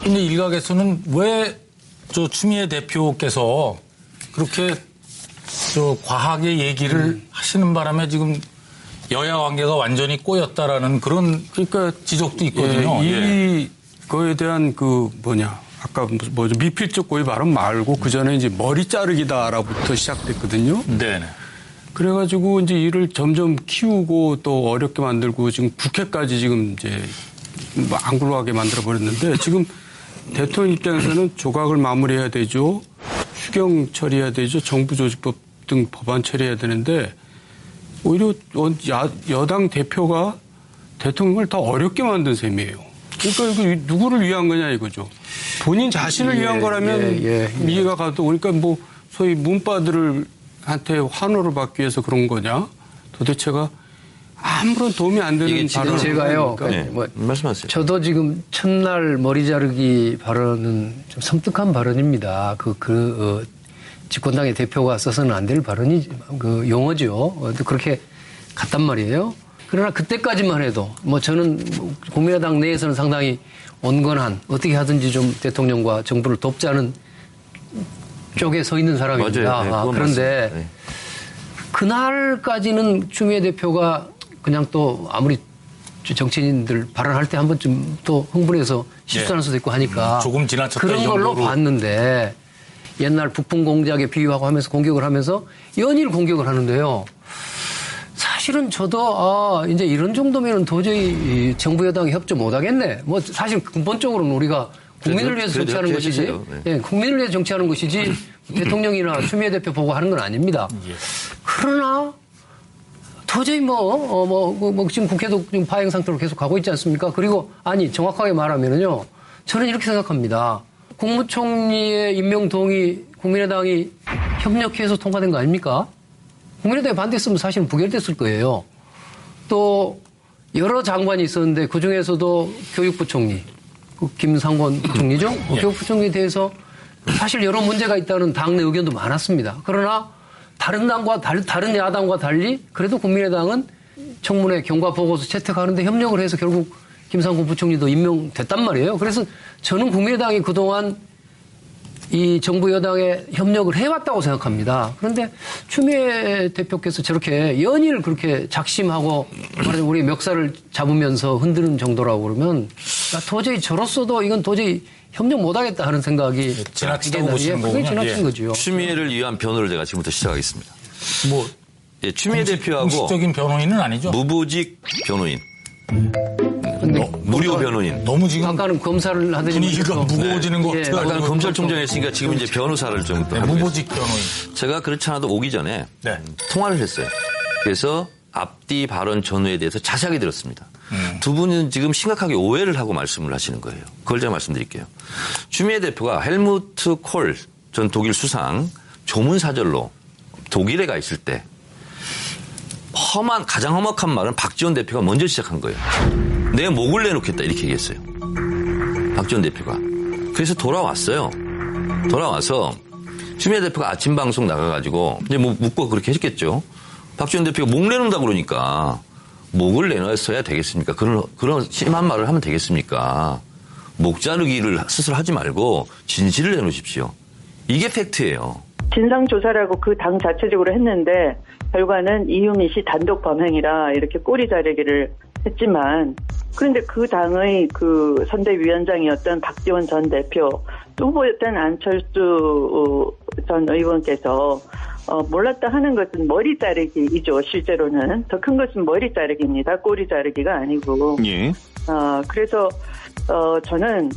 근데 일각에서는 왜 저 추미애 대표께서 그렇게 저 과하게 얘기를 하시는 바람에 지금 여야 관계가 완전히 꼬였다라는 그런 그러니까 지적도 있거든요. 이거에 대한 아까 미필적 고의 발언 말고 그 전에 이제 머리 자르기다라부터 시작됐거든요. 네네. 그래가지고 이제 이를 점점 키우고 또 어렵게 만들고 지금 국회까지 지금 이제 안 굴러가게 만들어 버렸는데 지금 대통령 입장에서는 조각을 마무리해야 되죠. 추경 처리해야 되죠. 정부조직법 등 법안 처리해야 되는데 오히려 여당 대표가 대통령을 더 어렵게 만든 셈이에요. 그러니까 이거 누구를 위한 거냐 이거죠. 본인 자신을 위한 거라면 이해가 가도 그러니까 소위 문바들한테 환호를 받기 위해서 그런 거냐. 도대체가 아무런 도움이 안 되는 발언을. 제가요. 말씀하세요. 저도 지금 첫날 머리 자르기 발언은 좀 섬뜩한 발언입니다. 집권당의 대표가 써서는 안 될 발언이 용어죠. 그렇게 갔단 말이에요. 그러나 그때까지만 해도 저는 국민의당 내에서는 상당히 온건한 어떻게 하든지 좀 대통령과 정부를 돕자는 쪽에 서 있는 사람입니다. 맞아요. 그런데 네. 그날까지는 추미애 대표가 그냥 또 아무리 정치인들 발언할 때 한 번쯤 또 흥분해서 실수하는 수도 있고 하니까 조금 지나쳤다 그런 걸로 봤는데 옛날 북풍 공작에 비유하고 하면서 공격을 하면서 연일 공격을 하는데요. 사실은 저도 이제 이런 정도면 도저히 정부 여당이 협조 못 하겠네. 사실 근본적으로는 우리가 국민을 위해서 정치하는 것이지, 국민을 위해서 정치하는 것이지 대통령이나 추미애 대표 보고 하는 건 아닙니다. 그러나 도저히 지금 국회도 지금 파행 상태로 계속 가고 있지 않습니까? 그리고 정확하게 말하면은요, 저는 이렇게 생각합니다. 국무총리의 임명 동의 국민의당이 협력해서 통과된 거 아닙니까? 국민의당이 반대했으면 사실은 부결됐을 거예요. 또 여러 장관이 있었는데 그중에서도 교육부 총리, 김상곤 총리죠? 교육부 총리에 대해서 사실 여러 문제가 있다는 당내 의견도 많았습니다. 그러나 다른 야당과 달리 그래도 국민의당은 청문회 경과 보고서 채택하는데 협력을 해서 결국 김상곤 부총리도 임명됐단 말이에요. 그래서 저는 국민의당이 그동안 이 정부 여당에 협력을 해왔다고 생각합니다. 그런데 추미애 대표께서 저렇게 연일 그렇게 작심하고 우리 멱살을 잡으면서 흔드는 정도라고 그러면 도저히 저로서도 이건 도저히 협력 못하겠다 하는 생각이 지나치다고 보시는 거군요. 그게 지나친 거죠. 추미애를 위한 변호를 제가 지금부터 시작하겠습니다. 추미애 대표하고 공식적인 변호인은 아니죠. 무보직 변호인. 무료 변호인. 너무 지금 아까는 검사를 하더니 분위기가 무거워지는 것 같아요. 아까는 검찰총장 했으니까 지금 이제 변호사를 좀 무보직 변호인. 제가 그렇지 않아도 오기 전에 통화를 했어요. 그래서 앞뒤 발언 전후에 대해서 자세하게 들었습니다. 두 분은 지금 심각하게 오해를 하고 말씀을 하시는 거예요. 그걸 제가 말씀드릴게요. 추미애 대표가 헬무트 콜 전 독일 수상 조문사절로 독일에 가 있을 때 가장 험악한 말은 박지원 대표가 먼저 시작한 거예요. 내 목을 내놓겠다 이렇게 얘기했어요. 박지원 대표가. 그래서 돌아왔어요. 돌아와서 추미애 대표가 아침 방송 나가가지고 이제 묻고 그렇게 했겠죠. 박지원 대표가 목 내놓는다 그러니까 목을 내놨어야 되겠습니까? 그런 심한 말을 하면 되겠습니까? 목 자르기를 스스로 하지 말고 진실을 내놓으십시오. 이게 팩트예요. 진상조사라고 그 당 자체적으로 했는데 결과는 이유미 씨 단독 범행이라 이렇게 꼬리 자르기를 했지만 그런데 그 당의 그 선대위원장이었던 박지원 전 대표 또 후보였던 안철수 전 의원께서 몰랐다 하는 것은 머리 자르기이죠. 실제로는 더 큰 것은 머리 자르기입니다. 꼬리 자르기가 아니고. 예. 그래서 저는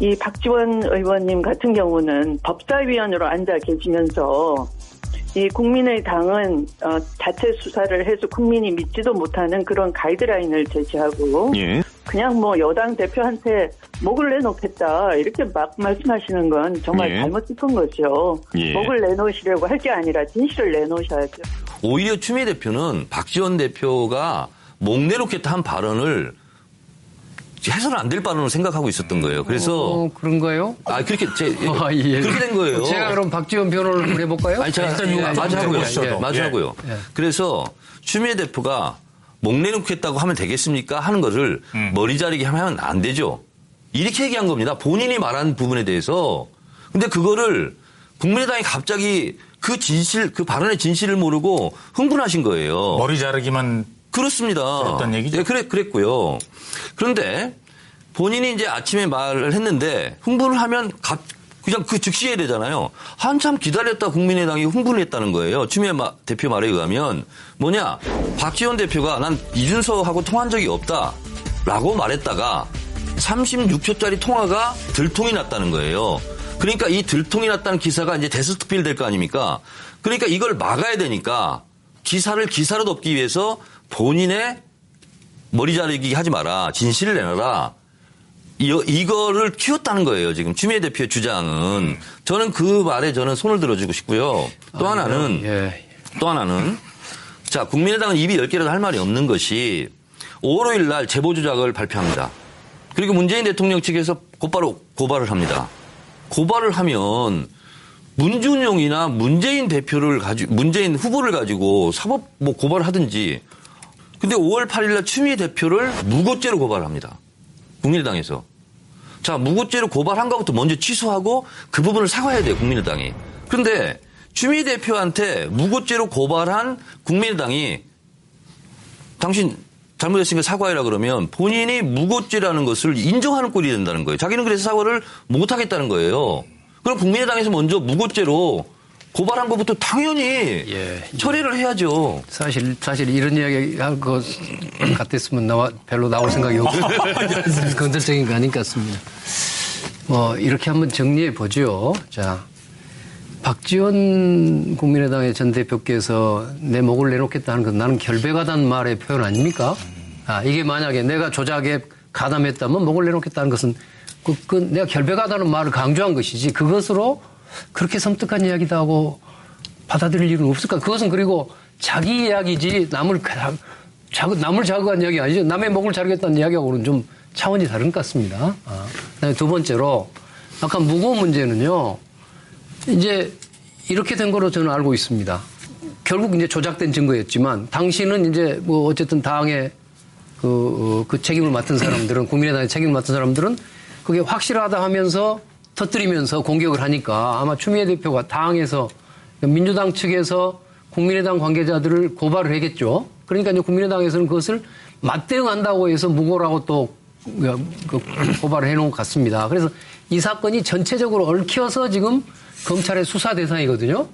이 박지원 의원님 같은 경우는 법사위원으로 앉아 계시면서 이 국민의당은 자체 수사를 해서 국민이 믿지도 못하는 그런 가이드라인을 제시하고 그냥 여당 대표한테 목을 내놓겠다 이렇게 막 말씀하시는 건 정말 잘못 짚은 거죠. 목을 내놓으시려고 할 게 아니라 진실을 내놓으셔야죠. 오히려 추미애 대표는 박지원 대표가 목 내놓겠다 한 발언을 해서는 안 될 발언을 생각하고 있었던 거예요. 그래서 그런가요? 그렇게 그렇게 된 거예요. 제가 그럼 박지원 변호를 한번 해볼까요? 제가 마주 하고요. 그래서 추미애 대표가 목 내놓겠다고 하면 되겠습니까? 하는 거를 머리 자르기 하면 안 되죠. 이렇게 얘기한 겁니다. 본인이 말한 부분에 대해서. 근데 그거를 국민의당이 갑자기 그 진실, 그 발언의 진실을 모르고 흥분하신 거예요. 머리 자르기만 그렇습니다. 그랬던 얘기죠. 네, 그랬고요. 그런데 본인이 이제 아침에 말을 했는데 흥분을 하면 그냥 그 즉시 해야 되잖아요. 한참 기다렸다 국민의당이 흥분을 했다는 거예요. 추미애 대표 말에 의하면 뭐냐. 박지원 대표가 난 이준석하고 통화한 적이 없다라고 말했다가 36초짜리 통화가 들통이 났다는 거예요. 그러니까 이 들통이 났다는 기사가 이제 데스크필 될 거 아닙니까? 그러니까 이걸 막아야 되니까 기사로 덮기 위해서 본인의 머리 자르기 하지 마라. 진실을 내놔라. 이거를 키웠다는 거예요. 지금 추미애 대표의 주장은. 저는 그 말에 저는 손을 들어주고 싶고요. 또 하나는 자, 국민의당은 입이 10개라도 할 말이 없는 것이 5월 5일 날 제보 조작을 발표합니다. 그리고 문재인 대통령 측에서 곧바로 고발을 합니다. 고발을 하면 문준용이나 문재인 후보를 가지고 사법 고발을 하든지. 근데 5월 8일 날 추미애 대표를 무고죄로 고발합니다. 국민의당에서. 자, 무고죄로 고발한 것부터 먼저 취소하고 그 부분을 사과해야 돼요, 국민의당이. 그런데 추미애 대표한테 무고죄로 고발한 국민의당이 당신 잘못했으니까 사과해라 그러면 본인이 무고죄라는 것을 인정하는 꼴이 된다는 거예요. 자기는 그래서 사과를 못하겠다는 거예요. 그럼 국민의당에서 먼저 무고죄로 고발한 것부터 당연히 처리를 해야죠. 사실 이런 이야기 할 것 같았으면 별로 나올 생각이 없고 건설적인 거 아닌 것 같습니다. 이렇게 한번 정리해 보죠. 자, 박지원 국민의당의 전 대표께서 내 목을 내놓겠다는 건 나는 결백하다는 말의 표현 아닙니까? 이게 만약에 내가 조작에 가담했다면 목을 내놓겠다는 것은 내가 결백하다는 말을 강조한 것이지 그것으로 그렇게 섬뜩한 이야기도 하고 받아들일 일은 없을까? 그것은 그리고 자기 이야기지 남을 자극한 이야기 아니죠. 남의 목을 자르겠다는 이야기하고는 좀 차원이 다른 것 같습니다. 그다음에 두 번째로 아까 무고 문제는요. 이제 이렇게 된 거로 저는 알고 있습니다. 결국 이제 조작된 증거였지만 당신은 이제 어쨌든 당의 그 책임을 맡은 사람들은 국민의당의 책임을 맡은 사람들은 그게 확실하다 하면서 터뜨리면서 공격을 하니까 아마 추미애 대표가 당에서 민주당 측에서 국민의당 관계자들을 고발을 하겠죠. 그러니까 이제 국민의당에서는 그것을 맞대응한다고 해서 무고라고 또 고발을 해놓은 것 같습니다. 그래서 이 사건이 전체적으로 얽혀서 지금 검찰의 수사 대상이거든요.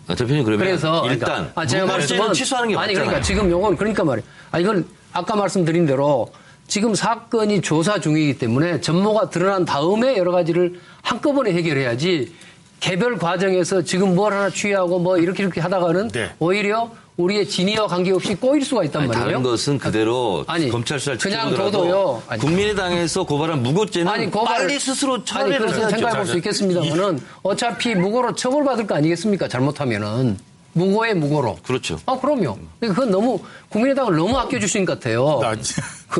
대표님 그러면 그래서 일단 제가 말씀은 취소하는 게 맞잖아요. 그러니까 지금 요건 그러니까 말이에요. 이건 아까 말씀드린 대로 지금 사건이 조사 중이기 때문에 전모가 드러난 다음에 여러 가지를 한꺼번에 해결해야지 개별 과정에서 지금 뭘 하나 취하고 이렇게 하다가는 오히려 우리의 진위와 관계없이 꼬일 수가 있단 말이에요. 다른 것은 그대로 검찰 수사를 그냥 지켜보더라도 둬도요. 국민의당에서 고발한 무고죄는 빨리 스스로 처리를 그것은 해야죠. 생각해 볼 수 있겠습니다만은 어차피 무고로 처벌받을 거 아니겠습니까? 잘못하면은. 무고에 무고로. 그렇죠. 그럼요. 그건 너무 국민의당을 너무 아껴주신 것 같아요.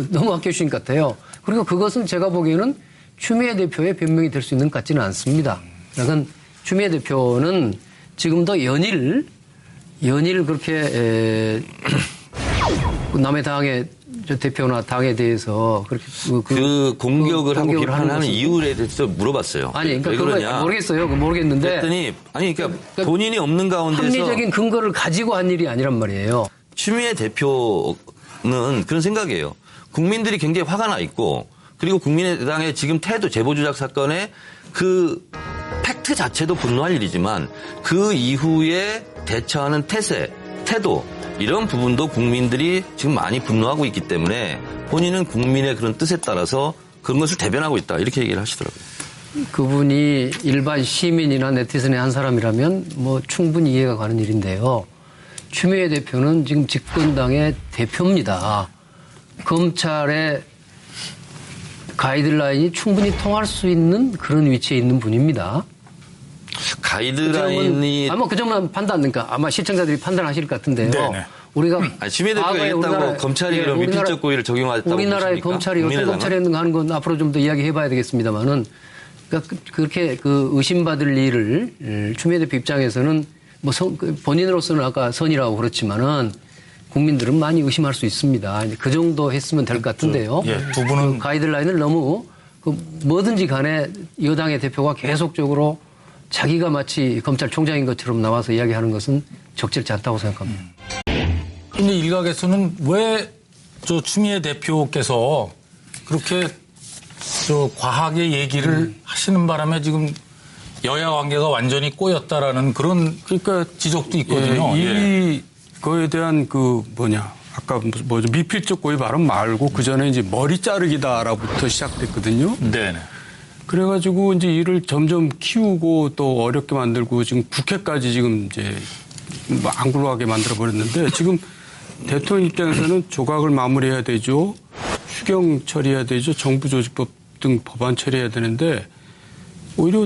너무 아껴주신 것 같아요. 그리고 그것은 제가 보기에는 추미애 대표의 변명이 될 수 있는 것 같지는 않습니다. 그러니까 추미애 대표는 지금도 연일 그렇게 남의 당의 대표나 당에 대해서 그렇게 그 공격을 하고 비판하는 이유에 대해서 물어봤어요. 그러니까 왜 그러냐? 모르겠어요. 모르겠는데. 그랬더니 그러니까 본인이 없는 가운데서 합리적인 근거를 가지고 한 일이 아니란 말이에요. 추미애 대표는 그런 생각이에요. 국민들이 굉장히 화가 나 있고 그리고 국민의당의 지금 태도 제보 조작 사건의 그 팩트 자체도 분노할 일이지만 그 이후에 대처하는 태도 이런 부분도 국민들이 지금 많이 분노하고 있기 때문에 본인은 국민의 그런 뜻에 따라서 그런 것을 대변하고 있다 이렇게 얘기를 하시더라고요. 그분이 일반 시민이나 네티즌의 한 사람이라면 충분히 이해가 가는 일인데요. 추미애 대표는 지금 집권당의 대표입니다. 검찰의 가이드라인이 충분히 통할 수 있는 그런 위치에 있는 분입니다. 가이드라인이 그 점은 그러니까 아마 시청자들이 판단하실 것 같은데요. 네네. 우리가 추미애 대표가 얘기했다고 검찰이 그런 미필적 고의를 적용하겠다고 우리나라의 검찰이 어떤 검찰이 하는 건 앞으로 좀 더 이야기해봐야 되겠습니다만은 그러니까 그렇게 의심받을 일을 추미애 대표 입장에서는 본인으로서는 아까 선이라고 그렇지만은 국민들은 많이 의심할 수 있습니다. 그 정도 했으면 될 것 같은데요. 두 분은 가이드라인을 너무 뭐든지 간에 여당의 대표가 계속적으로 자기가 마치 검찰총장인 것처럼 나와서 이야기하는 것은 적절치 않다고 생각합니다. 근데 일각에서는 왜 저 추미애 대표께서 그렇게 저 과하게 얘기를 하시는 바람에 지금 여야 관계가 완전히 꼬였다라는 그런 그러니까 지적도 있거든요. 이 거에 대한 아까 뭐죠 미필적 고의 발언 말고 그 전에 이제 머리 자르기다라부터 시작됐거든요. 네네. 그래가지고 이제 이를 점점 키우고 또 어렵게 만들고 지금 국회까지 지금 이제 뭐 안 굴러가게 만들어 버렸는데 지금 대통령 입장에서는 조각을 마무리해야 되죠. 추경 처리해야 되죠. 정부조직법 등 법안 처리해야 되는데 오히려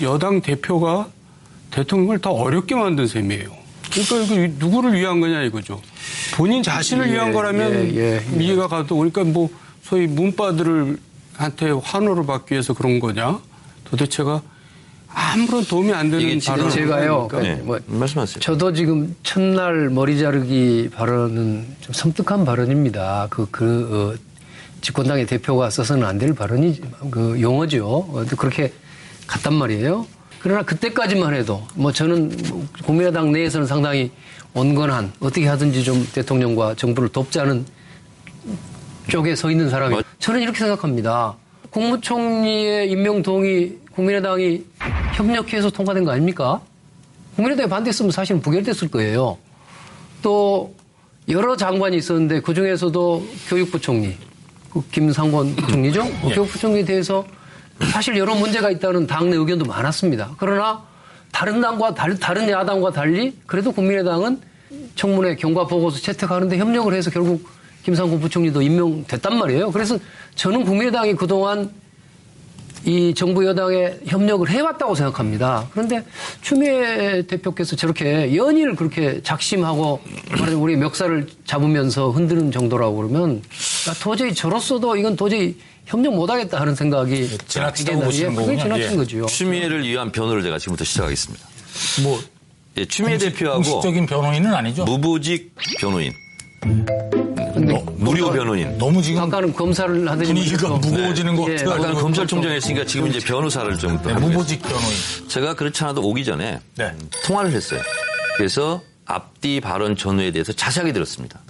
여당 대표가 대통령을 더 어렵게 만든 셈이에요. 그러니까 이거 누구를 위한 거냐 이거죠. 본인 자신을 위한 거라면 이해가 가도 그러니까 뭐 소위 문바들한테 환호를 받기 위해서 그런 거냐. 도대체가 아무런 도움이 안 되는 발언을 제가요. 말씀하세요. 저도 지금 첫날 머리 자르기 발언은 좀 섬뜩한 발언입니다. 집권당의 대표가 써서는 안 될 발언이 용어죠. 그렇게 갔단 말이에요. 그러나 그때까지만 해도 뭐 저는 국민의당 내에서는 상당히 온건한 어떻게 하든지 좀 대통령과 정부를 돕자는 쪽에 서 있는 사람이에요. 저는 이렇게 생각합니다. 국무총리의 임명 동의 국민의당이 협력해서 통과된 거 아닙니까? 국민의당이 반대했으면 사실은 부결됐을 거예요. 또 여러 장관이 있었는데 그중에서도 교육부 총리, 김상곤 부총리죠? 교육부 부총리에 대해서 사실 여러 문제가 있다는 당내 의견도 많았습니다. 그러나 다른 당과 다른 야당과 달리 그래도 국민의당은 청문회 경과 보고서 채택하는데 협력을 해서 결국 김상곤 부총리도 임명됐단 말이에요. 그래서 저는 국민의당이 그동안 이 정부 여당에 협력을 해왔다고 생각합니다. 그런데 추미애 대표께서 저렇게 연일 그렇게 작심하고 우리 멱살을 잡으면서 흔드는 정도라고 그러면 도저히 저로서도 이건 도저히 협력 못하겠다 하는 생각이 지나치다고 보시는 거군요. 그게 지나친 거죠. 추미애를 위한 변호를 제가 지금부터 시작하겠습니다. 뭐 추미애 대표하고 공식적인 변호인은 아니죠. 무보직 변호인, 무료 변호인. 너무 지금 아까는 검사를 하더니 분위기가 무거워지는 것 같아요. 아까 검찰총장 했으니까 지금 이제 변호사를 좀 무보직 변호인. 제가 그렇지 않아도 오기 전에 네. 통화를 했어요. 그래서 앞뒤 발언 전후에 대해서 자세하게 들었습니다.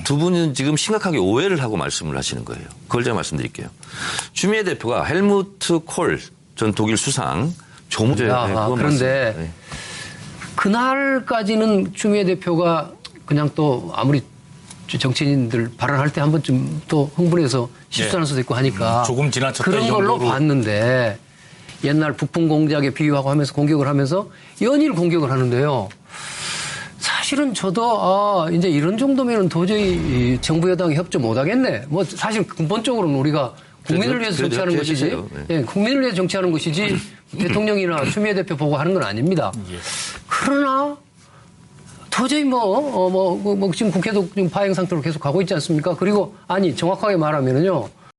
두 분은 지금 심각하게 오해를 하고 말씀을 하시는 거예요. 그걸 제가 말씀드릴게요. 추미애 대표가 헬무트 콜 전 독일 수상 조문제 그런데 그날까지는 추미애 대표가 그냥 또 아무리 정치인들 발언할 때 한 번쯤 또 흥분해서 실수할 수도 있고 하니까 조금 지나쳤다 그런 걸로 봤는데 옛날 북풍 공작에 비유하고 하면서 공격을 하면서 연일 공격을 하는데요. 사실은 저도 이제 이런 정도면 도저히 정부 여당이 협조 못 하겠네. 뭐 사실 근본적으로는 우리가 국민을 위해서 정치하는 것이지, 국민을 위해서 정치하는 것이지 대통령이나 추미애 대표 보고 하는 건 아닙니다. 그러나 도저히 지금 국회도 지금 파행 상태로 계속 가고 있지 않습니까? 그리고 정확하게 말하면은요.